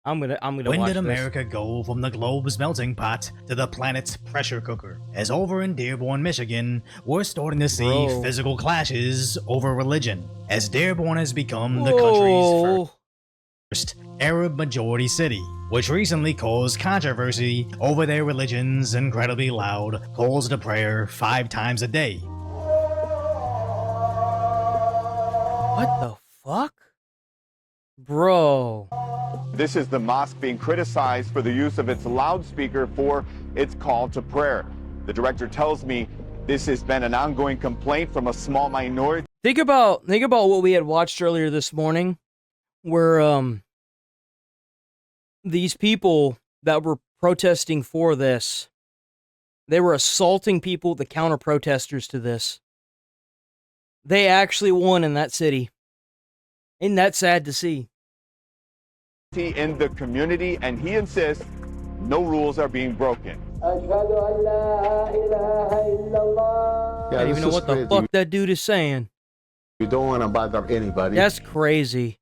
I'm gonna When watch did this. America go from the globe's melting pot to the planet's pressure cooker? As over in Dearborn, Michigan, we're starting to see physical clashes over religion, as Dearborn has become the country's first Arab-majority city, which recently caused controversy over their religion's incredibly loud calls to prayer 5 times a day. What the fuck? Bro. This is the mosque being criticized for the use of its loudspeaker for its call to prayer. The director tells me this has been an ongoing complaint from a small minority. Think about what we had watched earlier this morning, where these people that were protesting for this, they were assaulting people, the counter protesters to this. They actually won in that city. Isn't that sad to see? In the community, and he insists no rules are being broken. I don't even know what the fuck that dude is saying. You don't want to bother anybody. That's crazy.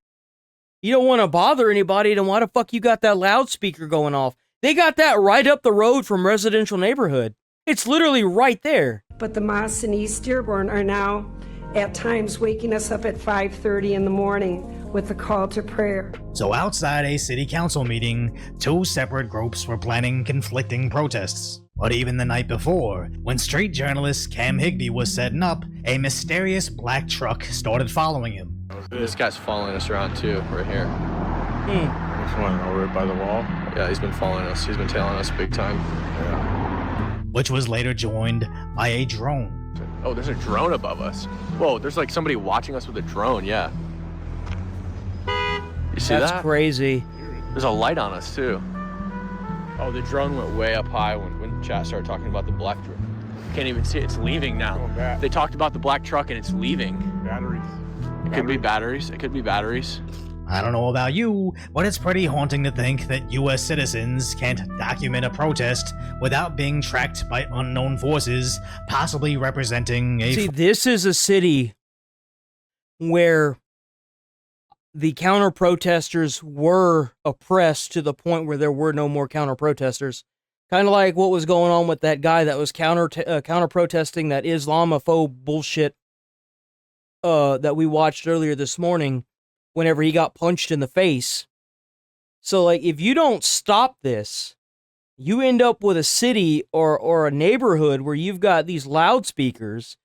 You don't want to bother anybody, then why the fuck you got that loudspeaker going off? They got that right up the road from residential neighborhood. It's literally right there. But the mosques in East Dearborn are now at times waking us up at 5:30 in the morning with the call to prayer. So outside a city council meeting, 2 separate groups were planning conflicting protests. But even the night before, when street journalist Cam Higbee was setting up, a mysterious black truck started following him. This guy's following us around too, right here. This one over by the wall? Yeah, he's been following us. He's been tailing us big time. Yeah. Which was later joined by a drone. Oh, there's a drone above us. Whoa, there's like somebody watching us with a drone, yeah. You see that? That's crazy. There's a light on us too. Oh, the drone went way up high when chat started talking about the black truck. Can't even see it. It's leaving now. They talked about the black truck and it's leaving. Batteries. It could be batteries. It could be batteries. I don't know about you, but it's pretty haunting to think that US citizens can't document a protest without being tracked by unknown forces, possibly representing a... See, this is a city where the counter-protesters were oppressed to the point where there were no more counter-protesters. Kind of like what was going on with that guy that was counter-protesting that Islamophobe bullshit that we watched earlier this morning whenever he got punched in the face. So, like, if you don't stop this, you end up with a city or a neighborhood where you've got these loudspeakers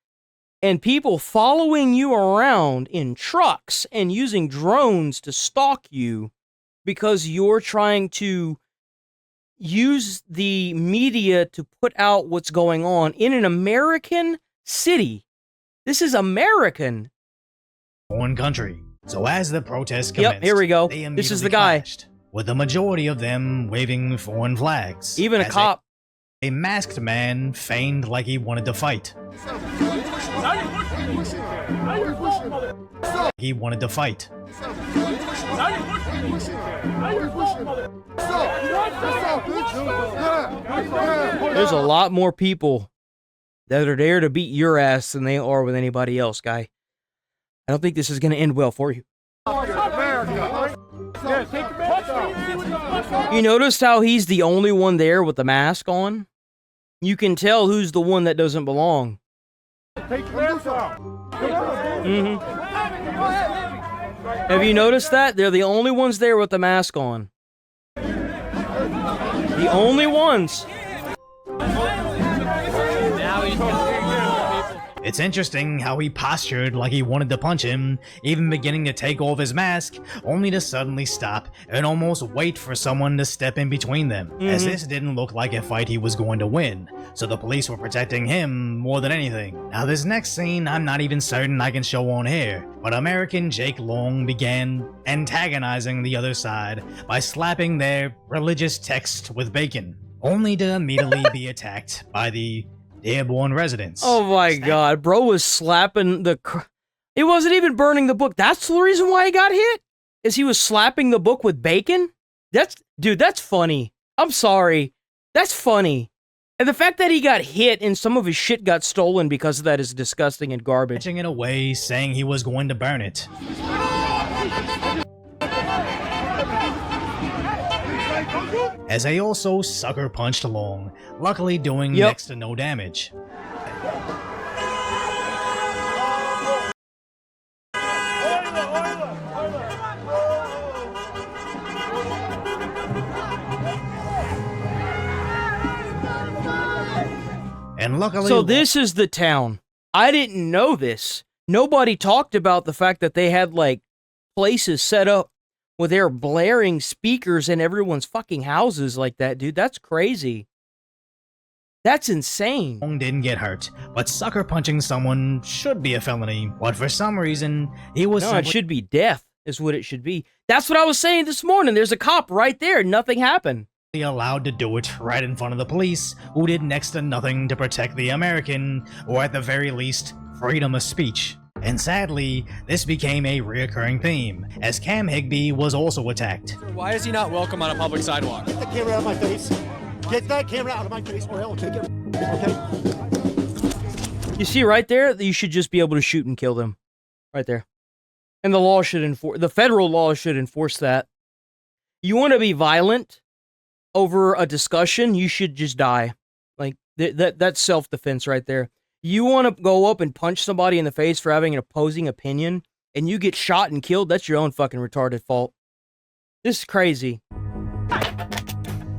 and people following you around in trucks and using drones to stalk you because you're trying to use the media to put out what's going on in an American city. This is American. Foreign country. So as the protest commenced, here we go. they This is immediately the guy. clashed, with the majority of them waving foreign flags. Even a as cop. A masked man feigned like he wanted to fight. He wanted to fight. There's a lot more people that are there to beat your ass than they are with anybody else, guy. I don't think this is going to end well for you. You noticed how he's the only one there with the mask on? You can tell who's the one that doesn't belong. Mm-hmm. Have you noticed that? They're the only ones there with the mask on. The only ones. It's interesting how he postured like he wanted to punch him, even beginning to take off his mask, only to suddenly stop and almost wait for someone to step in between them, as this didn't look like a fight he was going to win, so the police were protecting him more than anything. Now this next scene, I'm not even certain I can show on here, but American Jake Long began antagonizing the other side by slapping their religious text with bacon, only to immediately be attacked by the Dearborn residents. Oh my god, bro was slapping the... It wasn't even burning the book. That's the reason why he got hit? Is he was slapping the book with bacon? Dude, that's funny. I'm sorry. That's funny. And the fact that he got hit and some of his shit got stolen because of that is disgusting and garbage. It away, saying he was going to burn it. as they also sucker punched along, luckily doing next to no damage. And luckily, so this is the town. I didn't know this. Nobody talked about the fact that they had like places set up where they're blaring speakers in everyone's fucking houses like that, dude. That's crazy. That's insane. Didn't get hurt, but sucker punching someone should be a felony. But for some reason, he was. No, it should be death, is what it should be. That's what I was saying this morning. There's a cop right there. Nothing happened. Allowed to do it right in front of the police, who did next to nothing to protect the American, or at the very least, freedom of speech. And sadly, this became a reoccurring theme, as Cam Higbee was also attacked. Why is he not welcome on a public sidewalk? Get the camera out of my face. Get that camera out of my face, or I'll take it. Okay? You see right there, you should just be able to shoot and kill them. Right there. And the law should enforce, the federal law should enforce that. You want to be violent over a discussion, you should just die. Like, that's self-defense right there. You want to go up and punch somebody in the face for having an opposing opinion, and you get shot and killed, that's your own fucking retarded fault. This is crazy.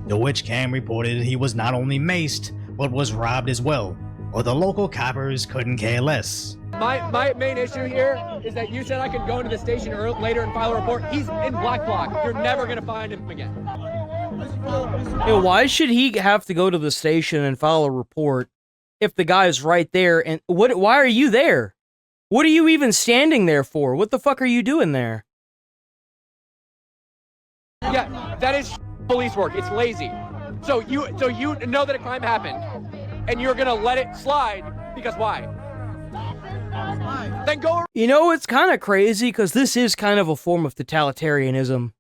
To which Cam reported he was not only maced, but was robbed as well. But the local coppers couldn't care less. My main issue here is that you said I could go into the station later and file a report. He's in black bloc. You're never going to find him again. Yo, why should he have to go to the station and file a report if the guy's right there? And why are you there? What are you even standing there for? What the fuck are you doing there? Yeah, that is police work. It's lazy. So you know that a crime happened, and you're gonna let it slide because why? Then go. You know, it's kind of crazy because this is kind of a form of totalitarianism.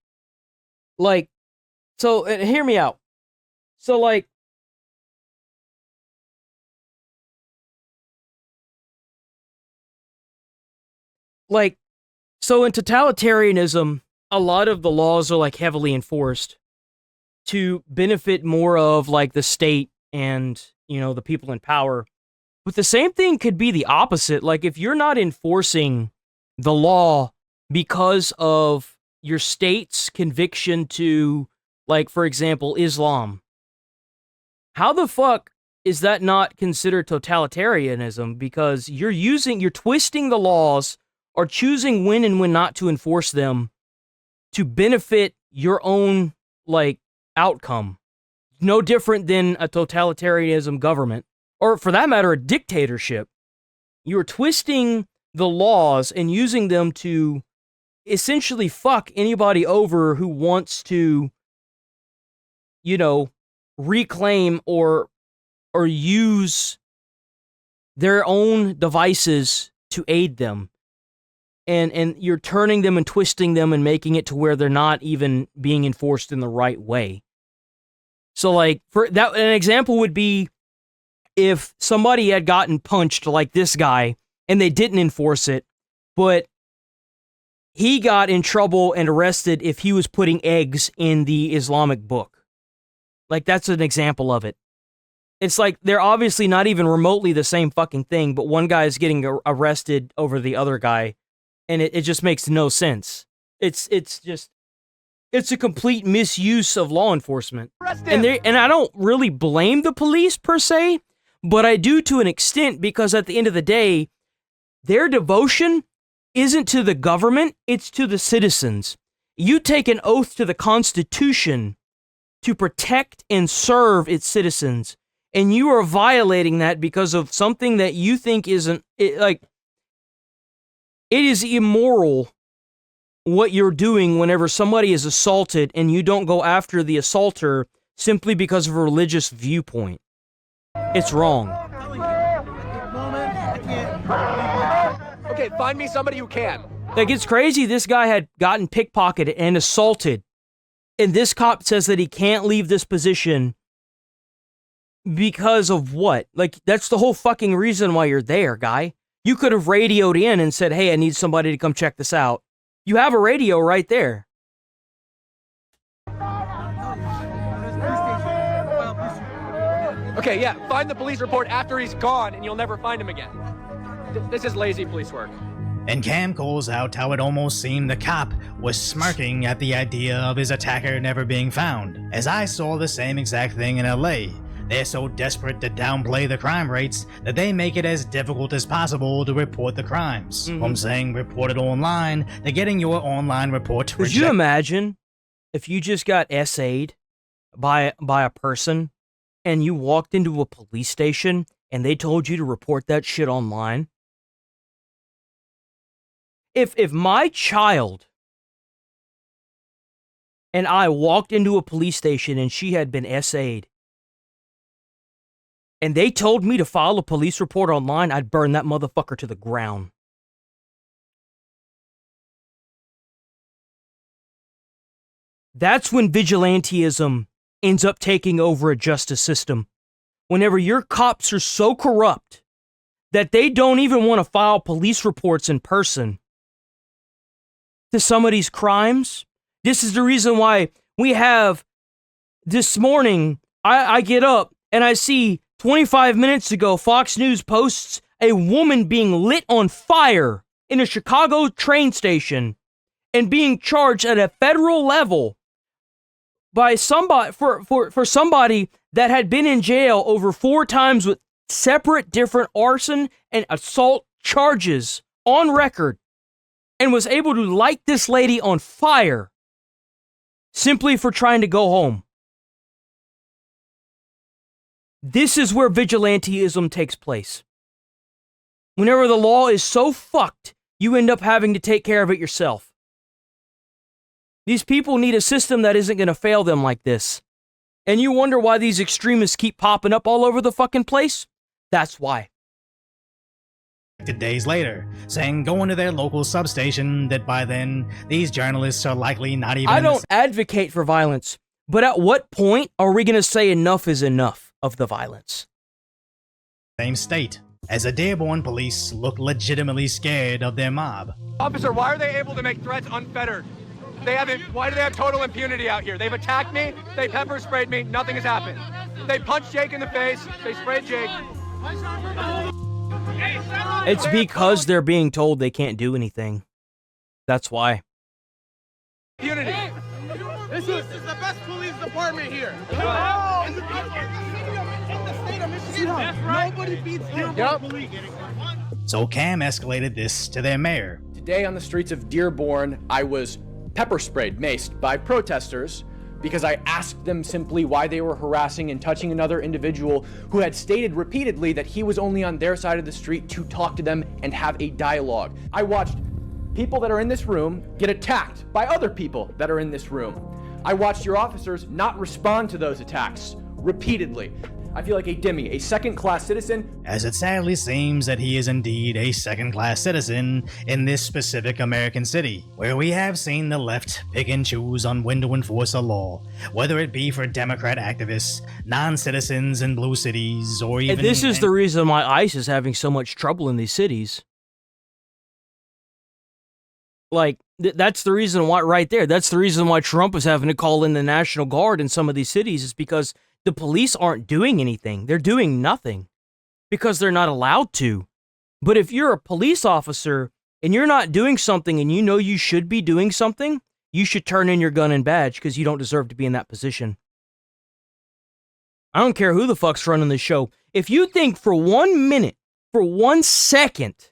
Like, so hear me out. So like, so in totalitarianism, a lot of the laws are like heavily enforced to benefit more of like the state and, you know, the people in power. But the same thing could be the opposite. Like, if you're not enforcing the law because of your state's conviction to, like, for example, Islam, how the fuck is that not considered totalitarianism? Because you're twisting the laws or choosing when and when not to enforce them to benefit your own, like, outcome. No different than a totalitarianism government, or for that matter, a dictatorship. You're twisting the laws and using them to essentially fuck anybody over who wants to, you know, reclaim or use their own devices to aid them. And you're turning them and twisting them and making it to where they're not even being enforced in the right way. So, like, for that, an example would be if somebody had gotten punched like this guy and they didn't enforce it, but he got in trouble and arrested if he was putting eggs in the Islamic book. Like, that's an example of it. It's like they're obviously not even remotely the same fucking thing, but one guy is getting arrested over the other guy, and it just makes no sense. It's a complete misuse of law enforcement. And I don't really blame the police per se, but I do to an extent, because at the end of the day, their devotion isn't to the government, it's to the citizens. You take an oath to the Constitution to protect and serve its citizens, and you are violating that because of something that you think isn't, like, it is immoral what you're doing whenever somebody is assaulted and you don't go after the assaulter simply because of a religious viewpoint. It's wrong. Okay, find me somebody who can. Like, it's crazy. This guy had gotten pickpocketed and assaulted, and this cop says that he can't leave this position because of what? Like, that's the whole fucking reason why you're there, guy. You could have radioed in and said, hey, I need somebody to come check this out. You have a radio right there. Okay, yeah, find the police report after he's gone and you'll never find him again. This is lazy police work. And Cam calls out how it almost seemed the cop was smirking at the idea of his attacker never being found, as I saw the same exact thing in LA. They're so desperate to downplay the crime rates that they make it as difficult as possible to report the crimes. From saying report it online to getting your online report rejected. Could you imagine if you just got SA'd by a person and you walked into a police station and they told you to report that shit online? If my child and I walked into a police station and she had been SA'd and they told me to file a police report online, I'd burn that motherfucker to the ground. That's when vigilantism ends up taking over a justice system. Whenever your cops are so corrupt that they don't even want to file police reports in person to some of these crimes. This is the reason why we have this morning, I get up and I see 25 minutes ago, Fox News posts a woman being lit on fire in a Chicago train station and being charged at a federal level by somebody for somebody that had been in jail over 4 times with separate different arson and assault charges on record, and was able to light this lady on fire simply for trying to go home. This is where vigilantism takes place. Whenever the law is so fucked, you end up having to take care of it yourself. These people need a system that isn't going to fail them like this. And you wonder why these extremists keep popping up all over the fucking place? That's why. Days later, saying go into their local substation that by then, these journalists are likely not even... I don't advocate for violence, but at what point are we going to say enough is enough of the violence? Same state, as the Dearborn police look legitimately scared of their mob. Officer, why are they able to make threats unfettered? Why do they have total impunity out here? They've attacked me, they pepper sprayed me, nothing has happened. They punched Jake in the face, they sprayed Jake. It's because they're being told they can't do anything. That's why. Impunity. This is the best police department here. In the state of Michigan, that's right. Nobody beats Dearborn police. So Cam escalated this to their mayor. Today on the streets of Dearborn, I was pepper sprayed, maced by protesters because I asked them simply why they were harassing and touching another individual who had stated repeatedly that he was only on their side of the street to talk to them and have a dialogue. I watched people that are in this room get attacked by other people that are in this room. I watched your officers not respond to those attacks repeatedly. I feel like a Demi, a second-class citizen. As it sadly seems that he is indeed a second-class citizen in this specific American city, where we have seen the left pick and choose on when to enforce a law, whether it be for Democrat activists, non-citizens in blue cities, or even... And this is the reason why ICE is having so much trouble in these cities. Like, that's the reason why, right there, that's the reason why Trump is having to call in the National Guard in some of these cities, is because the police aren't doing anything. They're doing nothing because they're not allowed to. But if you're a police officer and you're not doing something and you know you should be doing something, you should turn in your gun and badge because you don't deserve to be in that position. I don't care who the fuck's running this show. If you think for 1 minute, for 1 second,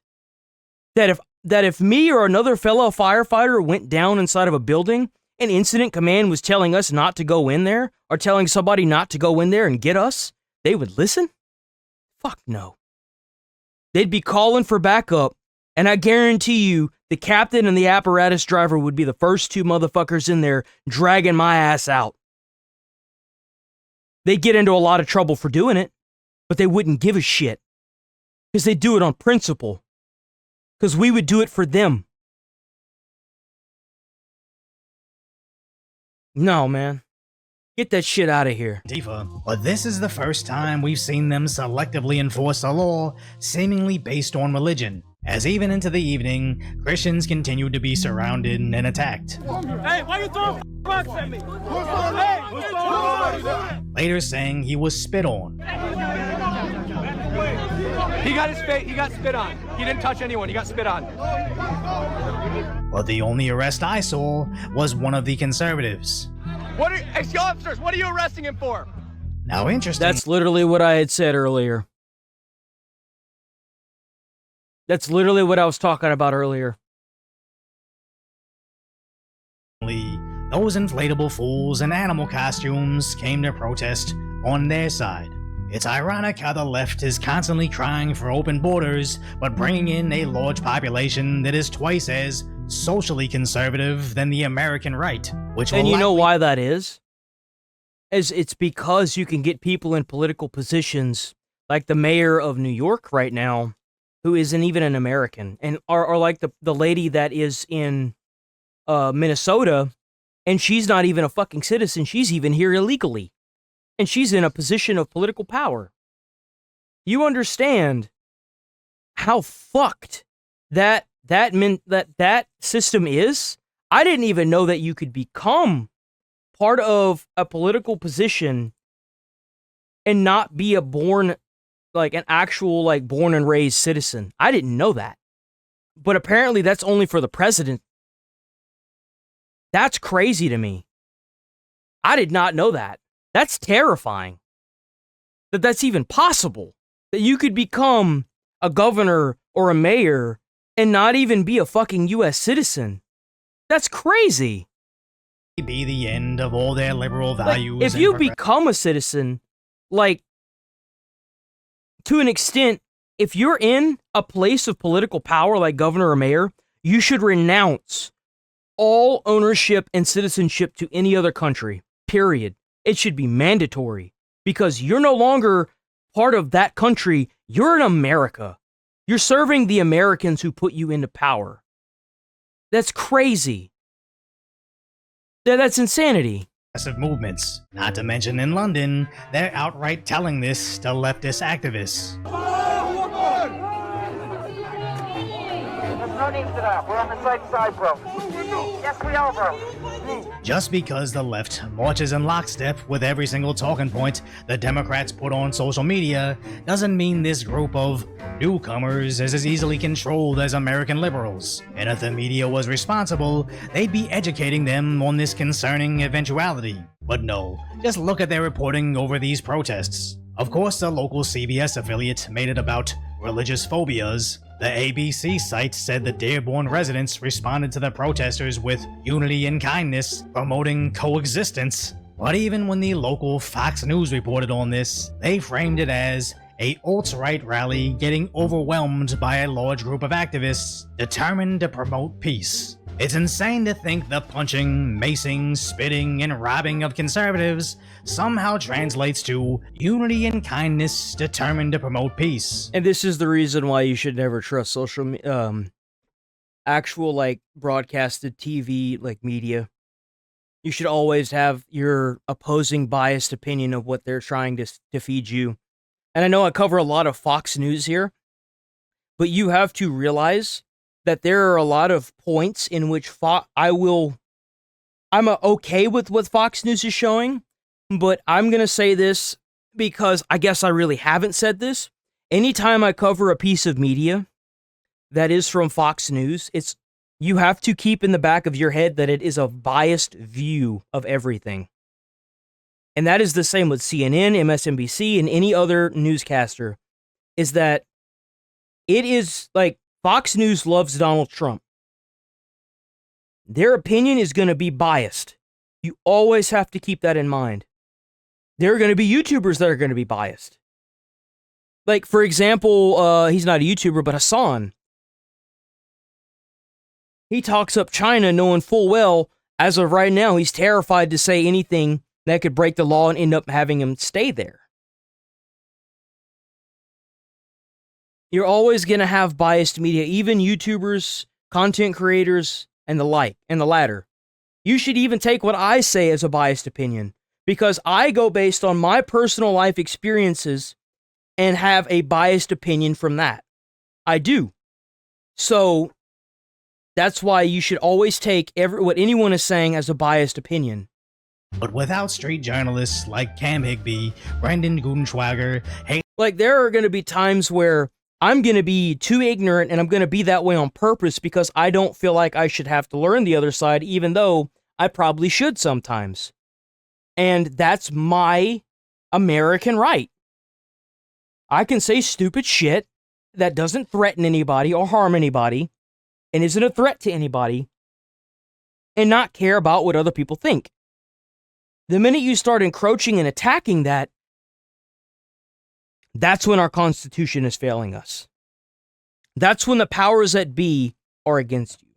that if me or another fellow firefighter went down inside of a building and Incident Command was telling us not to go in there, or telling somebody not to go in there and get us, they would listen? Fuck no. They'd be calling for backup, and I guarantee you the captain and the apparatus driver would be the first 2 motherfuckers in there dragging my ass out. They'd get into a lot of trouble for doing it, but they wouldn't give a shit. Because they do it on principle. Because we would do it for them. No, man. Get that shit out of here. Antifa, but this is the first time we've seen them selectively enforce a law seemingly based on religion, as even into the evening, Christians continued to be surrounded and attacked. Hey, why you throwing rocks at me? Later saying he was spit on. He got his face, he got spit on. He didn't touch anyone, he got spit on. But the only arrest I saw was one of the conservatives. Excuse officers, what are you arresting him for? Now, interesting. That's literally what I had said earlier. That's literally what I was talking about earlier. Those inflatable fools in animal costumes came to protest on their side. It's ironic how the left is constantly crying for open borders, but bringing in a large population that is twice as socially conservative than the American right. And you know why that is? It's because you can get people in political positions, like the mayor of New York right now, who isn't even an American, and or like the lady that is in Minnesota, and she's not even a fucking citizen. She's even here illegally. And she's in a position of political power. You understand how fucked that system is? I didn't even know that you could become part of a political position and not be an actual born and raised citizen. I didn't know that. But apparently that's only for the president. That's crazy to me. I did not know that. That's terrifying. That's even possible. That you could become a governor or a mayor and not even be a fucking US citizen. That's crazy. Be the end of all their liberal values. If you become a citizen, to an extent, if you're in a place of political power like governor or mayor, you should renounce all ownership and citizenship to any other country, period. It should be mandatory because you're no longer part of that country. You're in America. You're serving the Americans who put you into power. That's crazy. That's insanity. Progressive movements. Not to mention in London, they're outright telling this to leftist activists. No need for that. We're on the safe side, bro. Yes, we are, bro. Just because the left marches in lockstep with every single talking point the Democrats put on social media doesn't mean this group of newcomers is as easily controlled as American liberals. And if the media was responsible, they'd be educating them on this concerning eventuality. But no, just look at their reporting over these protests. Of course, the local CBS affiliate made it about religious phobias. The ABC site said the Dearborn residents responded to the protesters with unity and kindness, promoting coexistence. But even when the local Fox News reported on this, they framed it as a alt-right rally getting overwhelmed by a large group of activists determined to promote peace. It's insane to think the punching, macing, spitting, and robbing of conservatives somehow translates to unity and kindness determined to promote peace. And this is the reason why you should never trust actual broadcasted TV media. You should always have your opposing biased opinion of what they're trying to feed you. And I know I cover a lot of Fox News here, but you have to realize that there are a lot of points in which I'm okay with what Fox News is showing, but I'm going to say this because I guess I really haven't said this. Anytime I cover a piece of media that is from Fox News, you have to keep in the back of your head that it is a biased view of everything. And that is the same with CNN, MSNBC, and any other newscaster, is that it is Fox News loves Donald Trump. Their opinion is going to be biased. You always have to keep that in mind. There are going to be YouTubers that are going to be biased. For example, he's not a YouTuber, but Hassan. He talks up China knowing full well, as of right now, he's terrified to say anything that could break the law and end up having him stay there. You're always going to have biased media, even YouTubers, content creators, and the latter. You should even take what I say as a biased opinion, because I go based on my personal life experiences and have a biased opinion from that. I do. So that's why you should always take what anyone is saying as a biased opinion. But without street journalists like Cam Higby, Brendan Gudenschwager, there are going to be times where I'm going to be too ignorant, and I'm going to be that way on purpose because I don't feel like I should have to learn the other side, even though I probably should sometimes. And that's my American right. I can say stupid shit that doesn't threaten anybody or harm anybody and isn't a threat to anybody and not care about what other people think. The minute you start encroaching and attacking that, that's when our Constitution is failing us. That's when the powers that be are against you.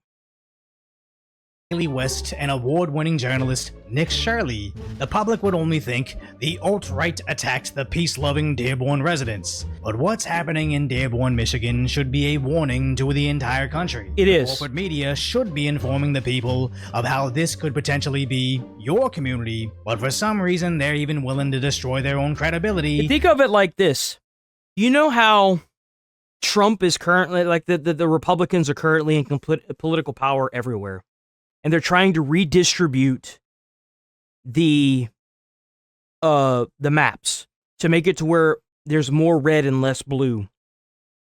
Daily West and award-winning journalist Nick Shirley, the public would only think the alt-right attacked the peace-loving Dearborn residents. But what's happening in Dearborn, Michigan should be a warning to the entire country. It is. Corporate media should be informing the people of how this could potentially be your community, but for some reason they're even willing to destroy their own credibility. Think of it like this. You know how Trump is currently, like the Republicans are currently in complete political power everywhere. And they're trying to redistribute the maps to make it to where there's more red and less blue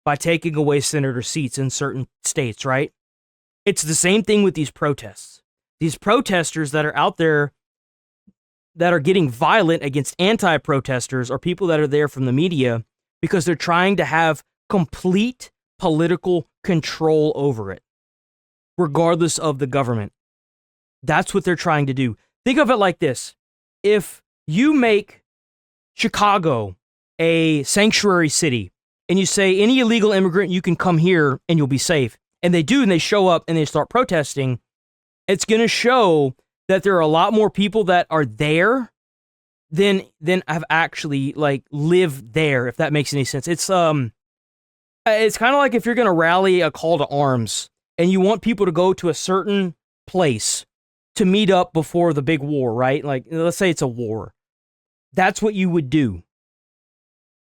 by taking away senator seats in certain states, right? It's the same thing with these protests. These protesters that are out there that are getting violent against anti-protesters are people that are there from the media because they're trying to have complete political control over it, regardless of the government. That's what they're trying to do. Think of it like this. If you make Chicago a sanctuary city and you say any illegal immigrant, you can come here and you'll be safe, and they do, and they show up and they start protesting, it's going to show that there are a lot more people that are there than have actually like lived there, if that makes any sense. It's kind of like if you're going to rally a call to arms and you want people to go to a certain place to meet up before the big war, right? Like, let's say it's a war. That's what you would do.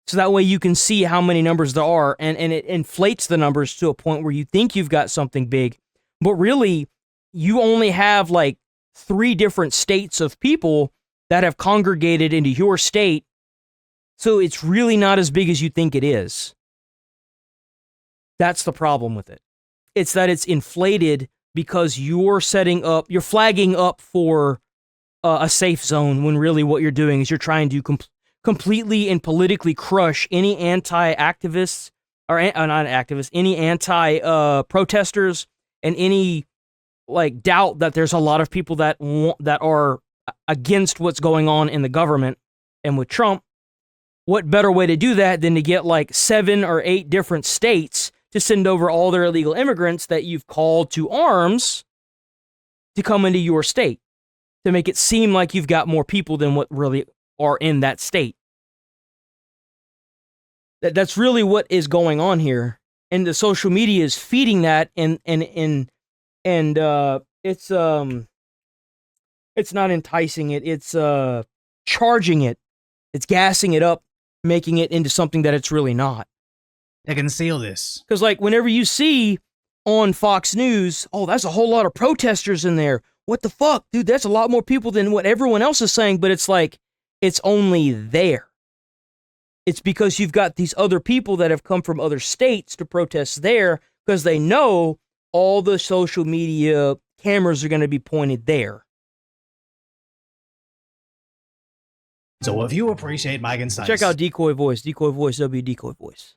So that way you can see how many numbers there are, and it inflates the numbers to a point where you think you've got something big, but really you only have like 3 different states of people that have congregated into your state, so it's really not as big as you think it is. That's the problem with it. It's that it's inflated because you're flagging up for a safe zone when really what you're doing is you're trying to completely and politically crush any anti-activists, or not activists, any anti-protesters, and any like doubt that there's a lot of people that are against what's going on in the government and with Trump. What better way to do that than to get like 7 or 8 different states to send over all their illegal immigrants that you've called to arms to come into your state, to make it seem like you've got more people than what really are in that state. That's really what is going on here, and the social media is feeding that, and it's not enticing it, it's charging it, it's gassing it up, making it into something that it's really not. To conceal this. Because, like, whenever you see on Fox News, oh, that's a whole lot of protesters in there. What the fuck, dude? That's a lot more people than what everyone else is saying, but it's like, it's only there. It's because you've got these other people that have come from other states to protest there because they know all the social media cameras are going to be pointed there. So if you appreciate my insights, check out Decoy Voice, W Decoy Voice.